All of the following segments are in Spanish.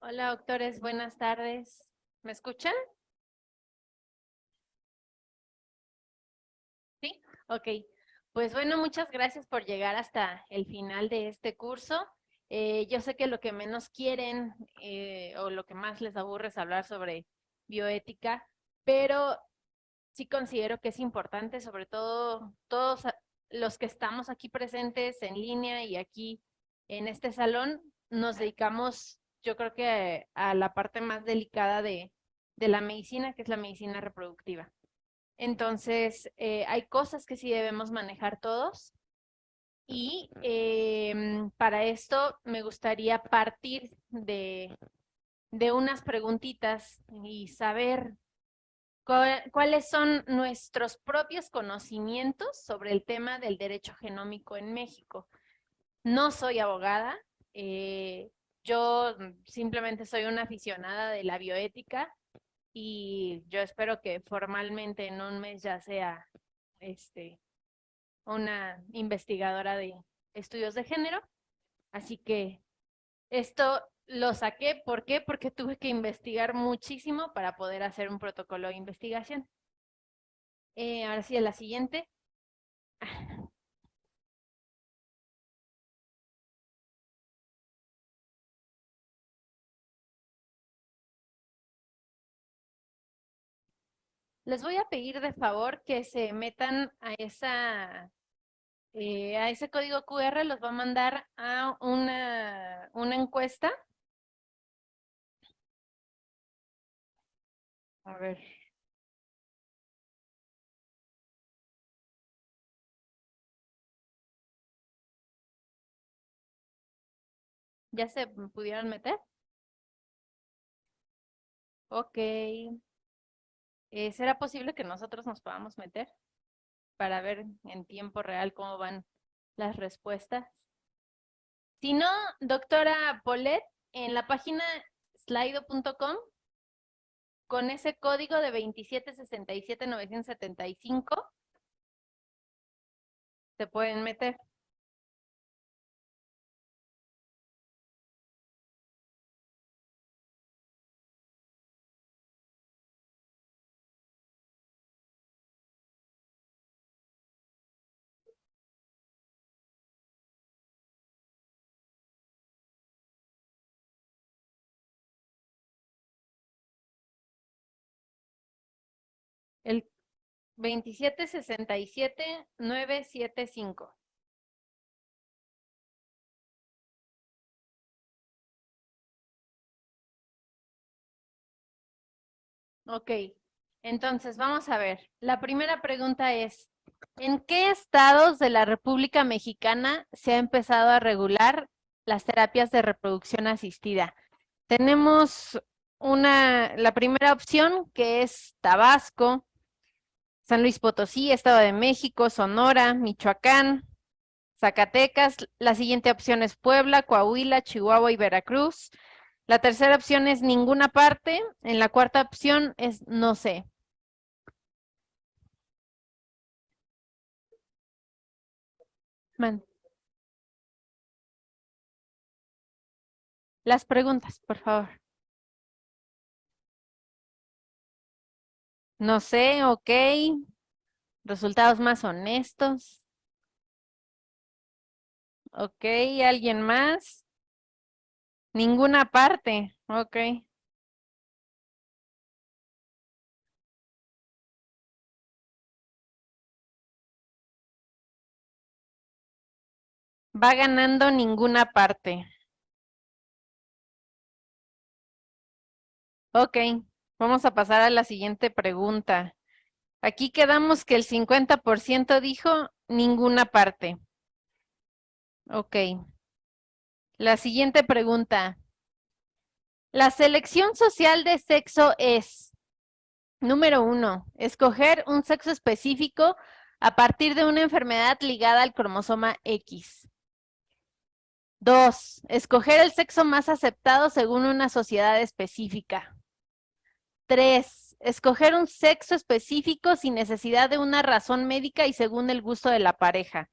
Hola, doctores, buenas tardes. ¿Me escuchan? Sí. Ok. Pues bueno, muchas gracias por llegar hasta el final de este curso. Yo sé que lo que menos quieren o lo que más les aburre es hablar sobre bioética, pero sí considero que es importante, sobre todo todos los que estamos aquí presentes en línea y aquí en este salón, nos dedicamos, yo creo que a la parte más delicada de la medicina, que es la medicina reproductiva. Entonces, hay cosas que sí debemos manejar todos y para esto me gustaría partir de unas preguntitas y saber ¿cuáles son nuestros propios conocimientos sobre el tema del derecho genómico en México? No soy abogada, yo simplemente soy una aficionada de la bioética y yo espero que formalmente en un mes ya sea este, una investigadora de estudios de género. Así que esto lo saqué, ¿por qué? Porque tuve que investigar muchísimo para poder hacer un protocolo de investigación. Ahora sí, a la siguiente. Les voy a pedir de favor que se metan a ese código QR, los va a mandar a una encuesta. A ver, ¿ya se pudieron meter? Ok. ¿Será posible que nosotros nos podamos meter para ver en tiempo real cómo van las respuestas? Si no, doctora Polet, en la página slido.com, con ese código de 2767-975, se pueden meter. El 2767-975. Ok, entonces vamos a ver. La primera pregunta es, ¿en qué estados de la República Mexicana se ha empezado a regular las terapias de reproducción asistida? Tenemos la primera opción que es Tabasco, San Luis Potosí, Estado de México, Sonora, Michoacán, Zacatecas. La siguiente opción es Puebla, Coahuila, Chihuahua y Veracruz. La tercera opción es ninguna parte. En la cuarta opción es no sé. Man. Las preguntas, por favor. No sé, ok. Resultados más honestos. Ok, ¿alguien más? Ninguna parte. Ok. Va ganando ninguna parte. Ok, vamos a pasar a la siguiente pregunta. Aquí quedamos que el 50% dijo ninguna parte. Ok. La siguiente pregunta. La selección social de sexo es, número 1, escoger un sexo específico a partir de una enfermedad ligada al cromosoma X. 2, escoger el sexo más aceptado según una sociedad específica. 3, escoger un sexo específico sin necesidad de una razón médica y según el gusto de la pareja.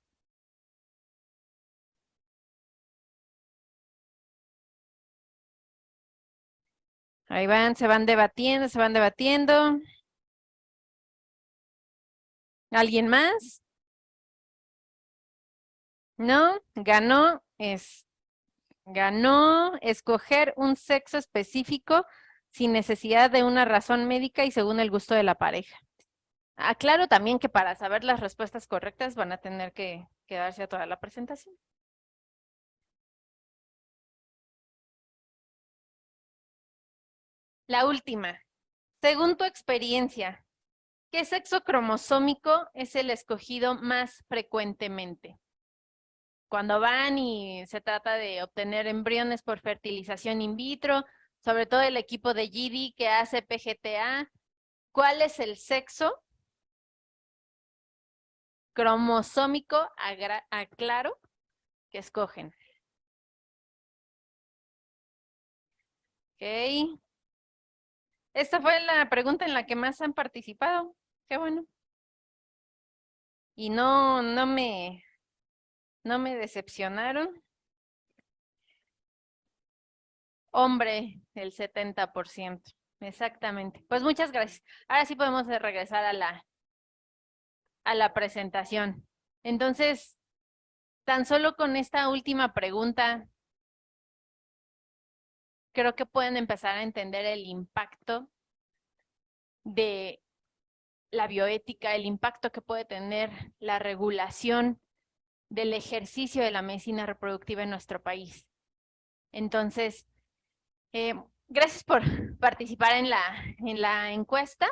Ahí van, se van debatiendo, se van debatiendo. ¿Alguien más? ¿No? Ganó escoger un sexo específico sin necesidad de una razón médica y según el gusto de la pareja. Aclaro también que para saber las respuestas correctas van a tener que quedarse a toda la presentación. La última. Según tu experiencia, ¿qué sexo cromosómico es el escogido más frecuentemente? Cuando van y se trata de obtener embriones por fertilización in vitro, sobre todo el equipo de GD que hace PGTA, ¿cuál es el sexo cromosómico, aclaro, que escogen? Ok. Esta fue la pregunta en la que más han participado. Qué bueno. Y no me decepcionaron. Hombre, el 70%. Exactamente. Pues muchas gracias. Ahora sí podemos regresar a la presentación. Entonces, tan solo con esta última pregunta, creo que pueden empezar a entender el impacto de la bioética, el impacto que puede tener la regulación del ejercicio de la medicina reproductiva en nuestro país. Entonces, gracias por participar en la encuesta.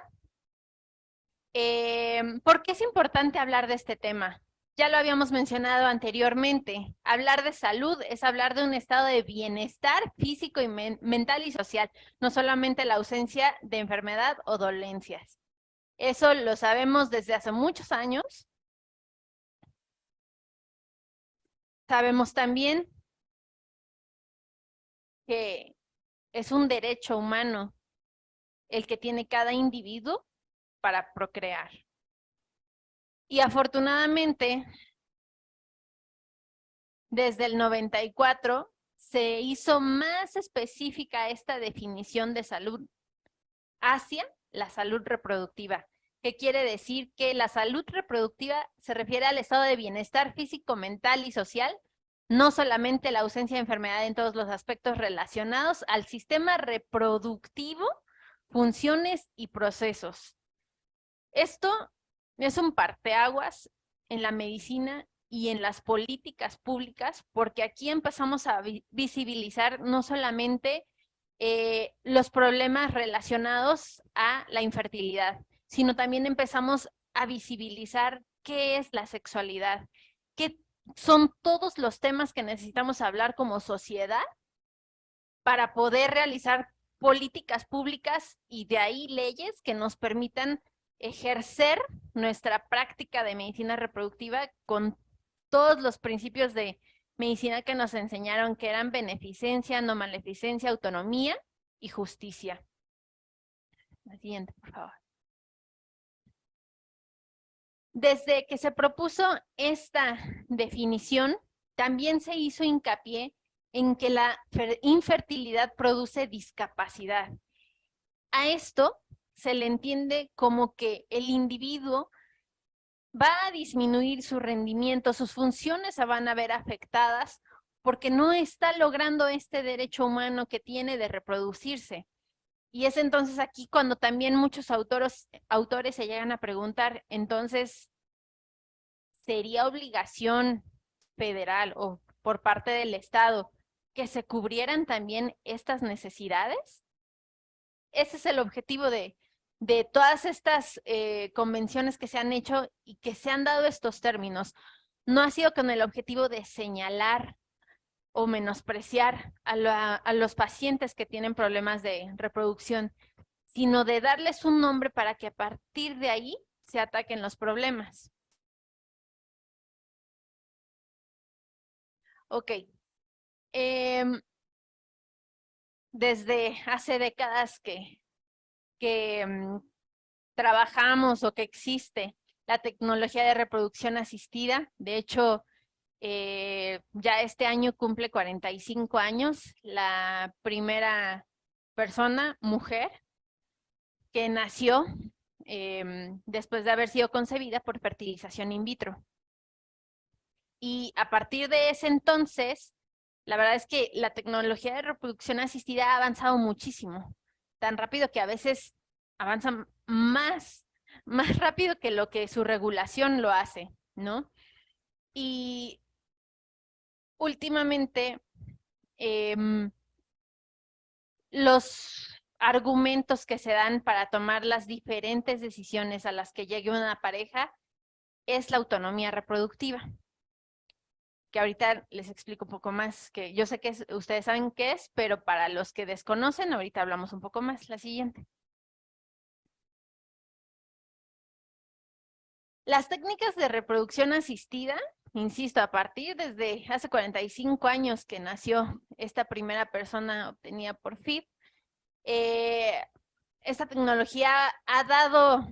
¿Por qué es importante hablar de este tema? Ya lo habíamos mencionado anteriormente. Hablar de salud es hablar de un estado de bienestar físico y mental y social, no solamente la ausencia de enfermedad o dolencias. Eso lo sabemos desde hace muchos años. Sabemos también que es un derecho humano el que tiene cada individuo para procrear. Y afortunadamente, desde el 94 se hizo más específica esta definición de salud hacia la salud reproductiva, que quiere decir que la salud reproductiva se refiere al estado de bienestar físico, mental y social, no solamente la ausencia de enfermedad en todos los aspectos relacionados al sistema reproductivo, funciones y procesos. Esto es un parteaguas en la medicina y en las políticas públicas, porque aquí empezamos a visibilizar no solamente los problemas relacionados a la infertilidad, sino también empezamos a visibilizar qué es la sexualidad, qué son todos los temas que necesitamos hablar como sociedad para poder realizar políticas públicas y de ahí leyes que nos permitan ejercer nuestra práctica de medicina reproductiva con todos los principios de medicina que nos enseñaron, que eran beneficencia, no maleficencia, autonomía y justicia. La siguiente, por favor. Desde que se propuso esta definición, también se hizo hincapié en que la infertilidad produce discapacidad. A esto se le entiende como que el individuo va a disminuir su rendimiento, sus funciones se van a ver afectadas porque no está logrando este derecho humano que tiene de reproducirse. Y es entonces aquí cuando también muchos autores se llegan a preguntar, entonces, ¿sería obligación federal o por parte del Estado que se cubrieran también estas necesidades? Ese es el objetivo de todas estas convenciones que se han hecho y que se han dado estos términos. No ha sido con el objetivo de señalar o menospreciar a los pacientes que tienen problemas de reproducción, sino de darles un nombre para que a partir de ahí se ataquen los problemas. Ok. Desde hace décadas que trabajamos o que existe la tecnología de reproducción asistida. De hecho, ya este año cumple 45 años la primera persona, mujer, que nació después de haber sido concebida por fertilización in vitro. Y a partir de ese entonces, la verdad es que la tecnología de reproducción asistida ha avanzado muchísimo, tan rápido que a veces avanza más rápido que lo que su regulación lo hace, ¿no? Y últimamente, los argumentos que se dan para tomar las diferentes decisiones a las que llegue una pareja es la autonomía reproductiva, que ahorita les explico un poco más, que yo sé que ustedes saben qué es, pero para los que desconocen, ahorita hablamos un poco más. La siguiente. Las técnicas de reproducción asistida, insisto, a partir desde hace 45 años que nació esta primera persona obtenida por FIV, esta tecnología ha dado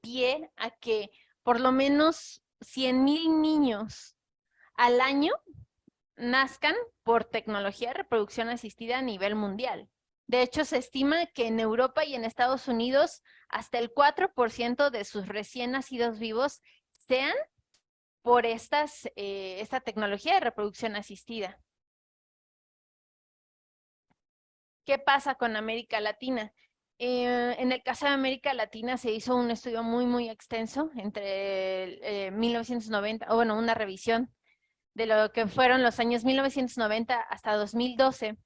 pie a que por lo menos 100,000 niños al año nazcan por tecnología de reproducción asistida a nivel mundial. De hecho, se estima que en Europa y en Estados Unidos hasta el 4% de sus recién nacidos vivos sean por esta tecnología de reproducción asistida. ¿Qué pasa con América Latina? En el caso de América Latina se hizo un estudio muy extenso entre 1990, o bueno, una revisión de lo que fueron los años 1990 hasta 2012,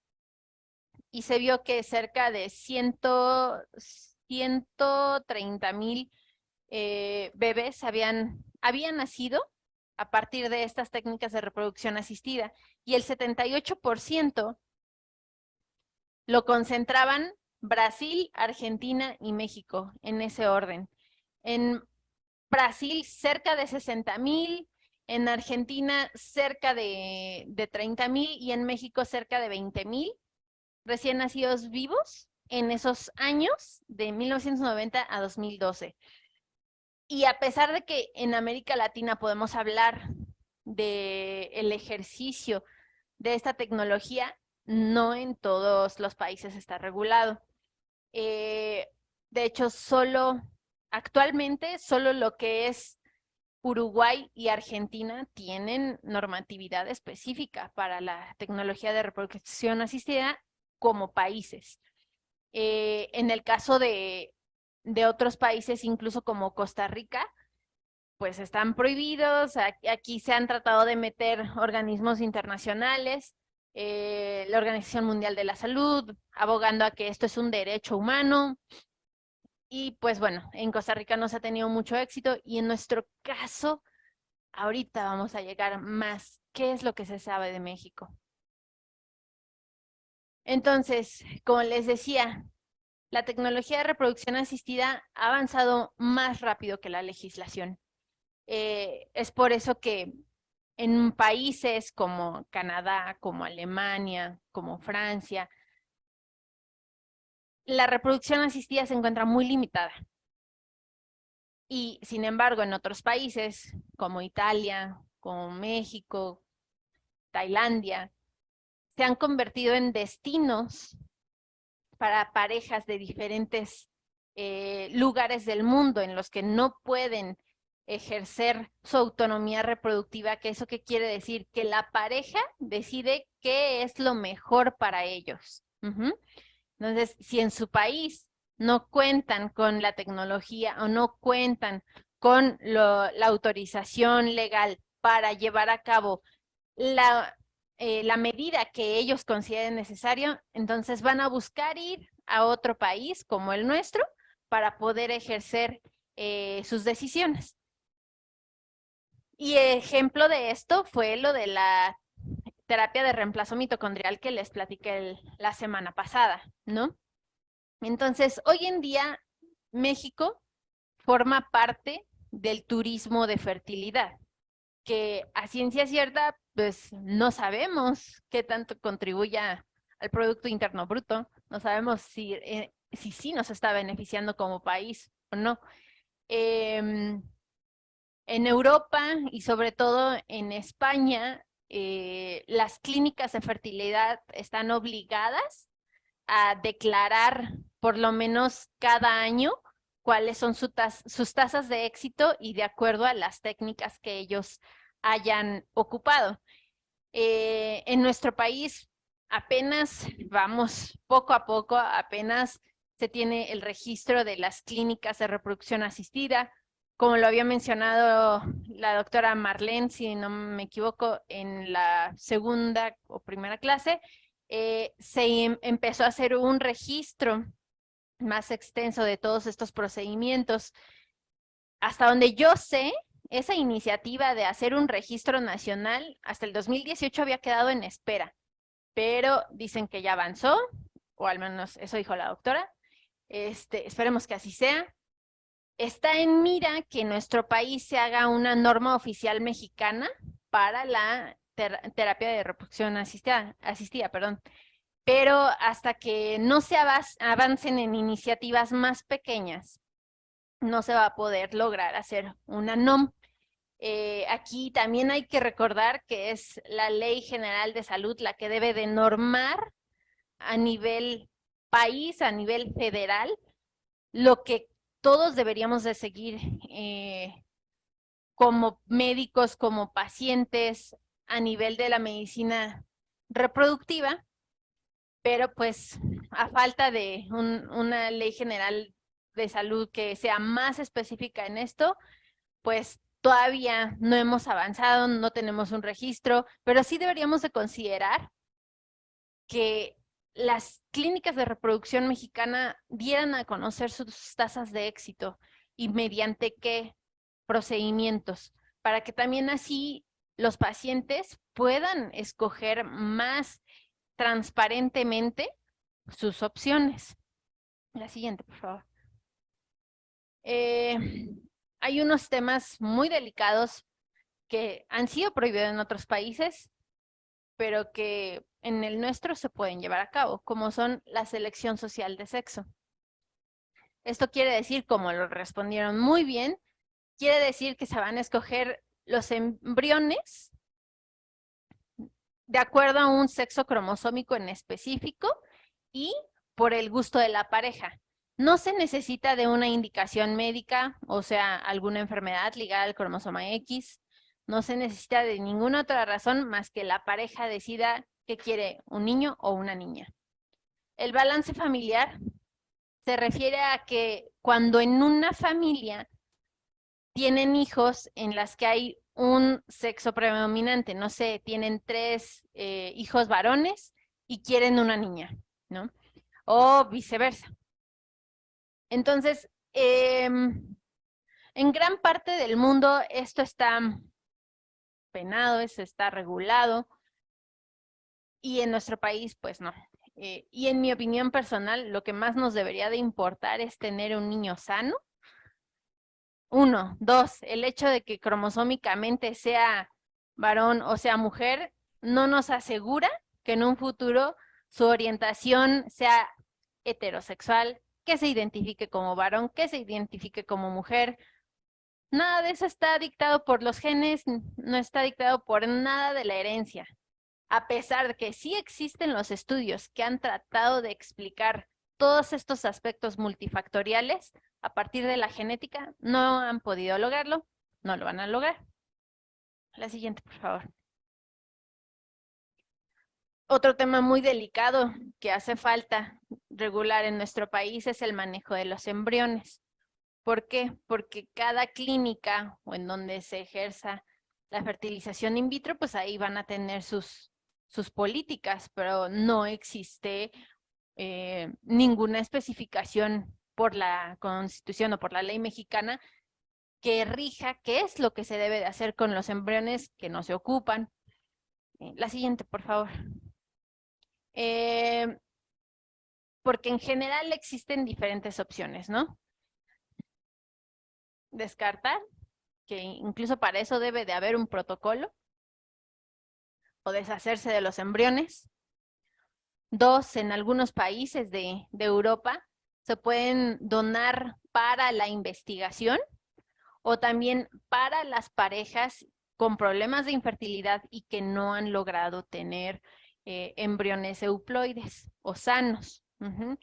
y se vio que cerca de 130,000 bebés habían nacido a partir de estas técnicas de reproducción asistida, y el 78% lo concentraban Brasil, Argentina y México, en ese orden. En Brasil cerca de 60,000, en Argentina cerca de 30,000 y en México cerca de 20,000 recién nacidos vivos en esos años de 1990 a 2012. Y a pesar de que en América Latina podemos hablar del ejercicio de esta tecnología, no en todos los países está regulado. De hecho, actualmente solo lo que es Uruguay y Argentina tienen normatividad específica para la tecnología de reproducción asistida como países. En el caso de otros países, incluso como Costa Rica, pues están prohibidos. Aquí se han tratado de meter organismos internacionales, la Organización Mundial de la Salud, abogando a que esto es un derecho humano. Y pues bueno, en Costa Rica no se ha tenido mucho éxito, y en nuestro caso, ahorita vamos a llegar más. ¿Qué es lo que se sabe de México? Entonces, como les decía, la tecnología de reproducción asistida ha avanzado más rápido que la legislación. Es por eso que en países como Canadá, como Alemania, como Francia, la reproducción asistida se encuentra muy limitada. Y sin embargo, en otros países como Italia, como México, Tailandia, se han convertido en destinos para parejas de diferentes lugares del mundo en los que no pueden ejercer su autonomía reproductiva. ¿Que eso qué quiere decir? Que la pareja decide qué es lo mejor para ellos. Entonces, si en su país no cuentan con la tecnología o no cuentan con la autorización legal para llevar a cabo la medida que ellos consideren necesario, entonces van a buscar ir a otro país como el nuestro para poder ejercer sus decisiones. Y ejemplo de esto fue lo de la terapia de reemplazo mitocondrial que les platiqué la semana pasada, ¿no? Entonces, hoy en día, México forma parte del turismo de fertilidad, que a ciencia cierta, pues no sabemos qué tanto contribuya al Producto Interno Bruto, no sabemos si sí nos está beneficiando como país o no. En Europa y sobre todo en España, las clínicas de fertilidad están obligadas a declarar por lo menos cada año cuáles son sus tasas de éxito y de acuerdo a las técnicas que ellos hayan ocupado. En nuestro país apenas vamos poco a poco, apenas se tiene el registro de las clínicas de reproducción asistida. Como lo había mencionado la doctora Marlene, si no me equivoco, en la segunda o primera clase, se empezó a hacer un registro más extenso de todos estos procedimientos. Hasta donde yo sé, esa iniciativa de hacer un registro nacional hasta el 2018 había quedado en espera, pero dicen que ya avanzó, o al menos eso dijo la doctora. Esperemos que así sea. Está en mira que en nuestro país se haga una norma oficial mexicana para la terapia de reproducción asistida, perdón. Pero hasta que no se avancen en iniciativas más pequeñas, no se va a poder lograr hacer una NOM. Aquí también hay que recordar que es la Ley General de Salud la que debe de normar a nivel país, a nivel federal, lo que todos deberíamos de seguir como médicos, como pacientes, a nivel de la medicina reproductiva, pero pues a falta de una ley general de salud que sea más específica en esto, pues todavía no hemos avanzado, no tenemos un registro, pero sí deberíamos de considerar que las clínicas de reproducción mexicana dieran a conocer sus tasas de éxito y mediante qué procedimientos, para que también así los pacientes puedan escoger más transparentemente sus opciones. La siguiente, por favor. Hay unos temas muy delicados que han sido prohibidos en otros países, pero que en el nuestro se pueden llevar a cabo, como son la selección social de sexo. Esto quiere decir, como lo respondieron muy bien, quiere decir que se van a escoger los embriones de acuerdo a un sexo cromosómico en específico y por el gusto de la pareja. No se necesita de una indicación médica, o sea, alguna enfermedad ligada al cromosoma X. No se necesita de ninguna otra razón más que la pareja decida que quiere un niño o una niña. El balance familiar se refiere a que cuando en una familia tienen hijos en las que hay un sexo predominante, no sé, tienen 3 hijos varones y quieren una niña, ¿no? O viceversa. Entonces, en gran parte del mundo esto está penado, esto está regulado, y en nuestro país, pues no. Y en mi opinión personal, lo que más nos debería de importar es tener un niño sano. 1, 2, el hecho de que cromosómicamente sea varón o sea mujer no nos asegura que en un futuro su orientación sea heterosexual, que se identifique como varón, que se identifique como mujer. Nada de eso está dictado por los genes, no está dictado por nada de la herencia. A pesar de que sí existen los estudios que han tratado de explicar todos estos aspectos multifactoriales a partir de la genética, no han podido lograrlo, no lo van a lograr. La siguiente, por favor. Otro tema muy delicado que hace falta regular en nuestro país es el manejo de los embriones. ¿Por qué? Porque cada clínica o en donde se ejerza la fertilización in vitro, pues ahí van a tener sus políticas, pero no existe ninguna especificación por la Constitución o por la ley mexicana que rija qué es lo que se debe de hacer con los embriones que no se ocupan. La siguiente, por favor. Porque en general existen diferentes opciones, ¿no? Descartar, que incluso para eso debe de haber un protocolo, o deshacerse de los embriones. 2, en algunos países de Europa se pueden donar para la investigación o también para las parejas con problemas de infertilidad y que no han logrado tener embriones euploides o sanos. Ujú.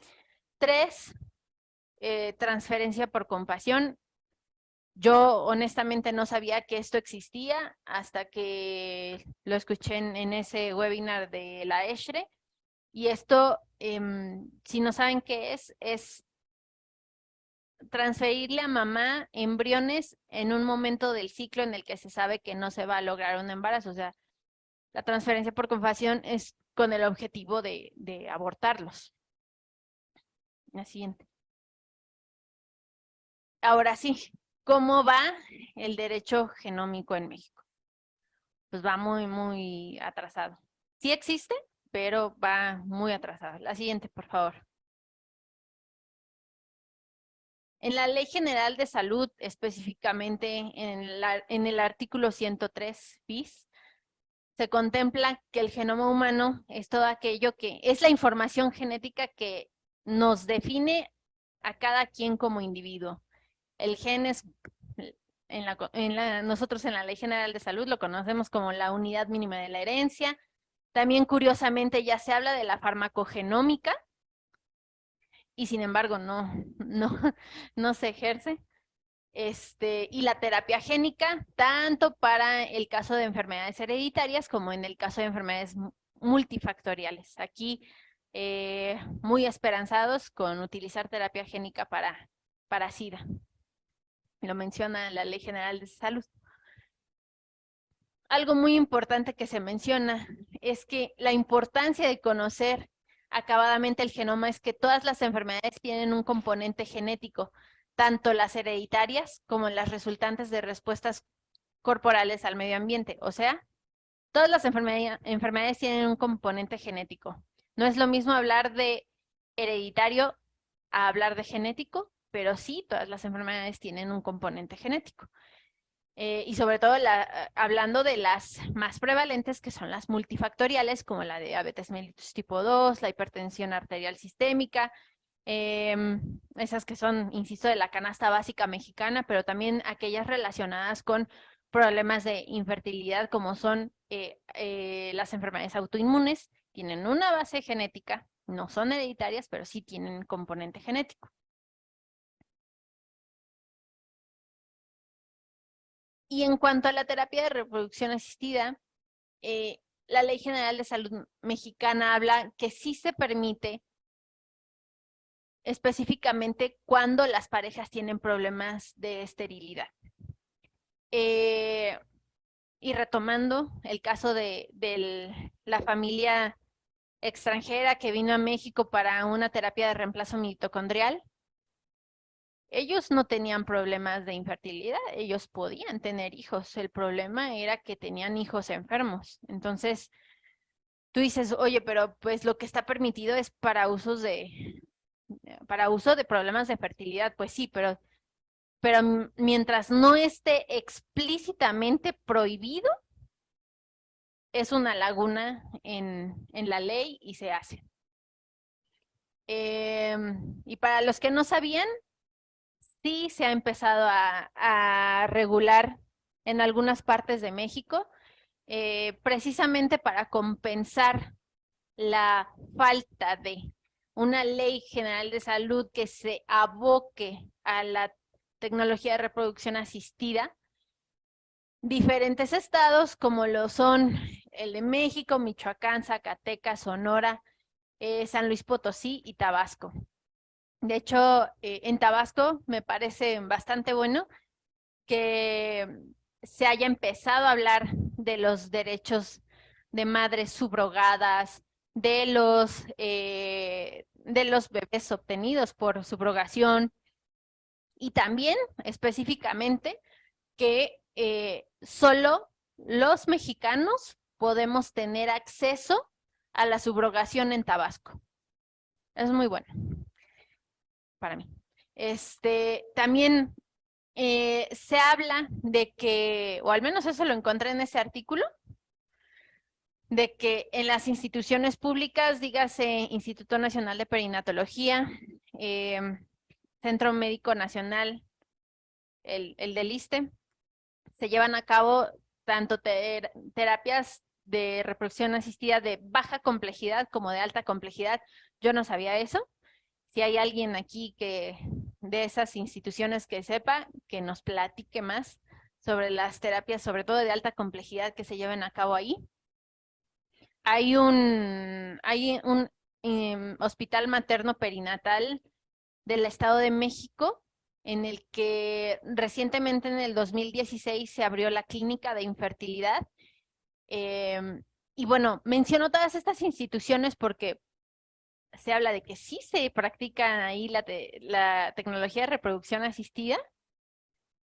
3, transferencia por compasión. Yo honestamente no sabía que esto existía hasta que lo escuché en ese webinar de la ESHRE. Y esto, si no saben qué es transferirle a mamá embriones en un momento del ciclo en el que se sabe que no se va a lograr un embarazo. O sea, la transferencia por compasión es con el objetivo de abortarlos. La siguiente. Ahora sí, ¿cómo va el derecho genómico en México? Pues va muy, muy atrasado. Sí existe, pero va muy atrasado. La siguiente, por favor. En la Ley General de Salud, específicamente en el artículo 103 bis, se contempla que el genoma humano es todo aquello que es la información genética que nos define a cada quien como individuo. El gen es, nosotros en la Ley General de Salud lo conocemos como la unidad mínima de la herencia. También curiosamente ya se habla de la farmacogenómica y sin embargo no se ejerce. Y la terapia génica, tanto para el caso de enfermedades hereditarias como en el caso de enfermedades multifactoriales. Aquí muy esperanzados con utilizar terapia génica para SIDA. Lo menciona la Ley General de Salud. Algo muy importante que se menciona es que la importancia de conocer acabadamente el genoma es que todas las enfermedades tienen un componente genético, tanto las hereditarias como las resultantes de respuestas corporales al medio ambiente. O sea, todas las enfermedades tienen un componente genético. No es lo mismo hablar de hereditario a hablar de genético, pero sí, todas las enfermedades tienen un componente genético. Y sobre todo hablando de las más prevalentes, que son las multifactoriales, como la diabetes mellitus tipo 2, la hipertensión arterial sistémica, esas que son, insisto, de la canasta básica mexicana, pero también aquellas relacionadas con problemas de infertilidad, como son las enfermedades autoinmunes, tienen una base genética, no son hereditarias, pero sí tienen componente genético. Y en cuanto a la terapia de reproducción asistida, la Ley General de Salud Mexicana habla que sí se permite específicamente cuando las parejas tienen problemas de esterilidad. Y retomando el caso de la familia extranjera que vino a México para una terapia de reemplazo mitocondrial, ellos no tenían problemas de infertilidad, ellos podían tener hijos. El problema era que tenían hijos enfermos. Entonces, tú dices, oye, pero pues lo que está permitido es para uso de problemas de fertilidad. Pues sí, pero mientras no esté explícitamente prohibido, es una laguna en la ley y se hace. Y para los que no sabían, sí se ha empezado a regular en algunas partes de México, precisamente para compensar la falta de una ley general de salud que se aboque a la tecnología de reproducción asistida. Diferentes estados, como lo son el de México, Michoacán, Zacatecas, Sonora, San Luis Potosí y Tabasco. De hecho, en Tabasco me parece bastante bueno que se haya empezado a hablar de los derechos de madres subrogadas, de los bebés obtenidos por subrogación y también específicamente que solo los mexicanos podemos tener acceso a la subrogación en Tabasco. Es muy bueno para mí. También se habla de que, o al menos eso lo encontré en ese artículo, de que en las instituciones públicas, dígase Instituto Nacional de Perinatología, Centro Médico Nacional, el del ISSSTE, se llevan a cabo tanto terapias de reproducción asistida de baja complejidad como de alta complejidad. Yo no sabía eso. Si hay alguien aquí que de esas instituciones que sepa, que nos platique más sobre las terapias, sobre todo de alta complejidad, que se lleven a cabo ahí. Hay un hospital materno perinatal del Estado de México, en el que recientemente en el 2016 se abrió la clínica de infertilidad. Y bueno, menciono todas estas instituciones porque se habla de que sí se practican ahí la tecnología de reproducción asistida,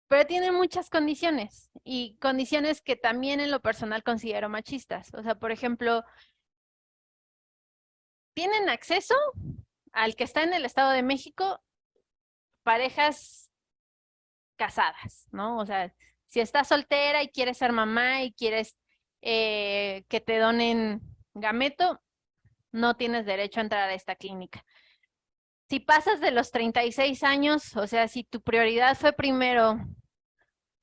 pero tienen muchas condiciones y condiciones que también en lo personal considero machistas. O sea, por ejemplo, tienen acceso al que está en el Estado de México parejas casadas, ¿no? O sea, si estás soltera y quieres ser mamá y quieres que te donen gameto, no tienes derecho a entrar a esta clínica. Si pasas de los 36 años, o sea, si tu prioridad fue primero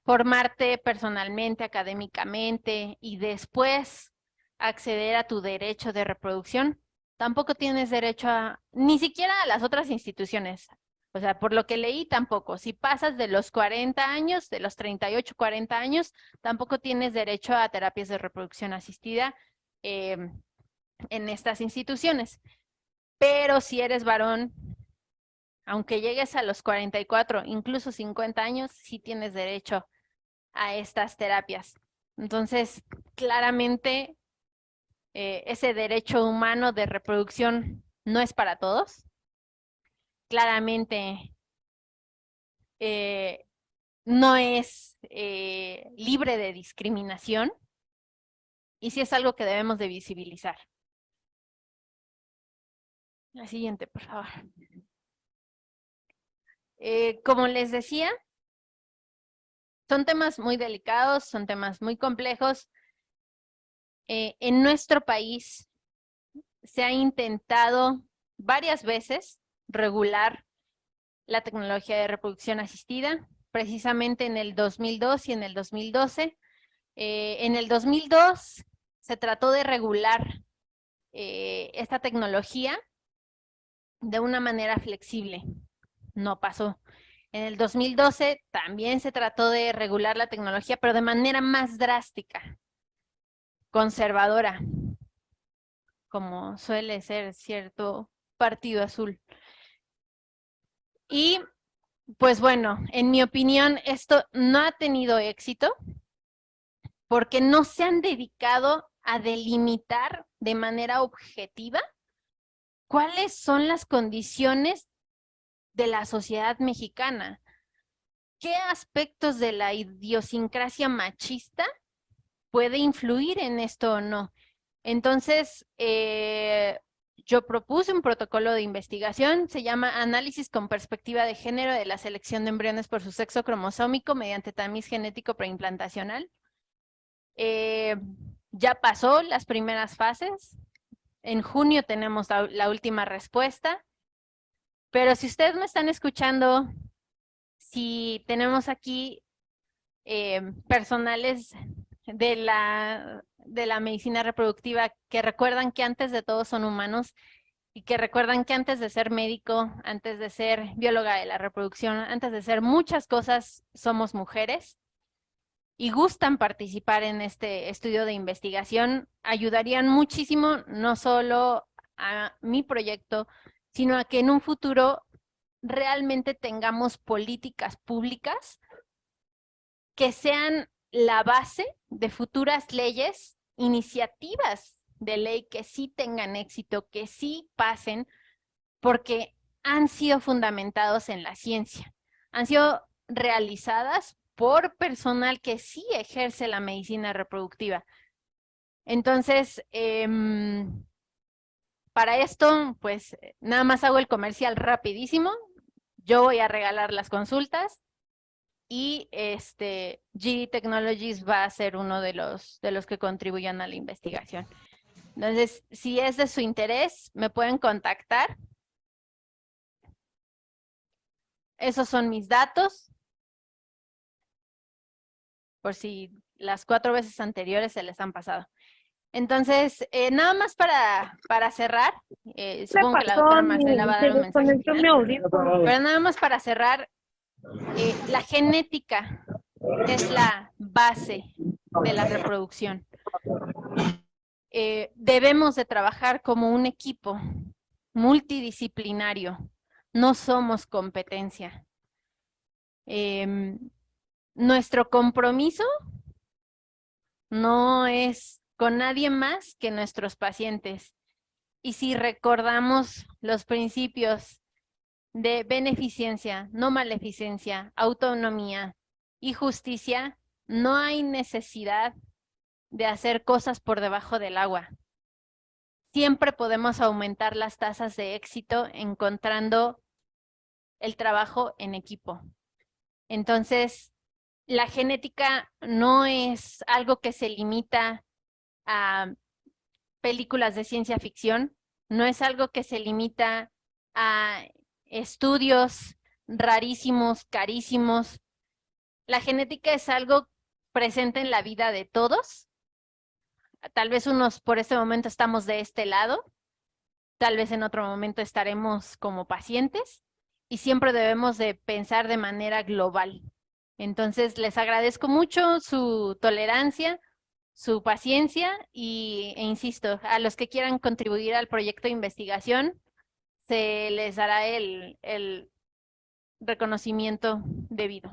formarte personalmente, académicamente y después acceder a tu derecho de reproducción, tampoco tienes derecho a, ni siquiera a las otras instituciones. O sea, por lo que leí, tampoco. Si pasas de los 40 años, de los 38, 40 años, tampoco tienes derecho a terapias de reproducción asistida en estas instituciones. Pero si eres varón, aunque llegues a los 44, incluso 50 años, sí tienes derecho a estas terapias. Entonces, claramente, ese derecho humano de reproducción no es para todos. Claramente, no es libre de discriminación y sí es algo que debemos de visibilizar. La siguiente, por favor. Como les decía, son temas muy delicados, son temas muy complejos. En nuestro país se ha intentado varias veces regular la tecnología de reproducción asistida, precisamente en el 2002 y en el 2012. En el 2002 se trató de regular esta tecnología de una manera flexible. No pasó. En el 2012 también se trató de regular la tecnología, pero de manera más drástica, conservadora, como suele ser cierto partido azul. Y pues bueno, en mi opinión, esto no ha tenido éxito porque no se han dedicado a delimitar de manera objetiva cuáles son las condiciones de la sociedad mexicana. ¿Qué aspectos de la idiosincrasia machista puede influir en esto o no? Entonces, yo propuse un protocolo de investigación, se llama Análisis con perspectiva de género de la selección de embriones por su sexo cromosómico mediante tamiz genético preimplantacional. Ya pasó las primeras fases. En junio tenemos la última respuesta. Pero si ustedes me están escuchando, si tenemos aquí personales de la medicina reproductiva que recuerdan que antes de todo son humanos y que recuerdan que antes de ser médico, antes de ser bióloga de la reproducción, antes de ser muchas cosas, somos mujeres y gustan participar en este estudio de investigación, ayudarían muchísimo no solo a mi proyecto, sino a que en un futuro realmente tengamos políticas públicas que sean la base de futuras leyes, iniciativas de ley que sí tengan éxito, que sí pasen, porque han sido fundamentados en la ciencia, han sido realizadas por personal que sí ejerce la medicina reproductiva. Entonces, para esto, pues nada más hago el comercial rapidísimo. Yo voy a regalar las consultas y GD Technologies va a ser uno de los que contribuyan a la investigación. Entonces, si es de su interés, me pueden contactar. Esos son mis datos, por si las 4 veces anteriores se les han pasado. Entonces, nada más para cerrar, Me supongo que la pasó doctora a mí, Marcela va a se dar un mensaje desconectó mi final, audífono. pero nada más para cerrar, la genética es la base de la reproducción. Debemos de trabajar como un equipo multidisciplinario, no somos competencia. Nuestro compromiso no es con nadie más que nuestros pacientes. Y si recordamos los principios de beneficencia, no maleficencia, autonomía y justicia, no hay necesidad de hacer cosas por debajo del agua. Siempre podemos aumentar las tasas de éxito encontrando el trabajo en equipo. Entonces, la genética no es algo que se limita a películas de ciencia ficción, no es algo que se limita a estudios rarísimos, carísimos. La genética es algo presente en la vida de todos. Tal vez unos por este momento estamos de este lado, tal vez en otro momento estaremos como pacientes y siempre debemos de pensar de manera global. Entonces, les agradezco mucho su tolerancia, su paciencia e insisto, a los que quieran contribuir al proyecto de investigación, se les dará el reconocimiento debido.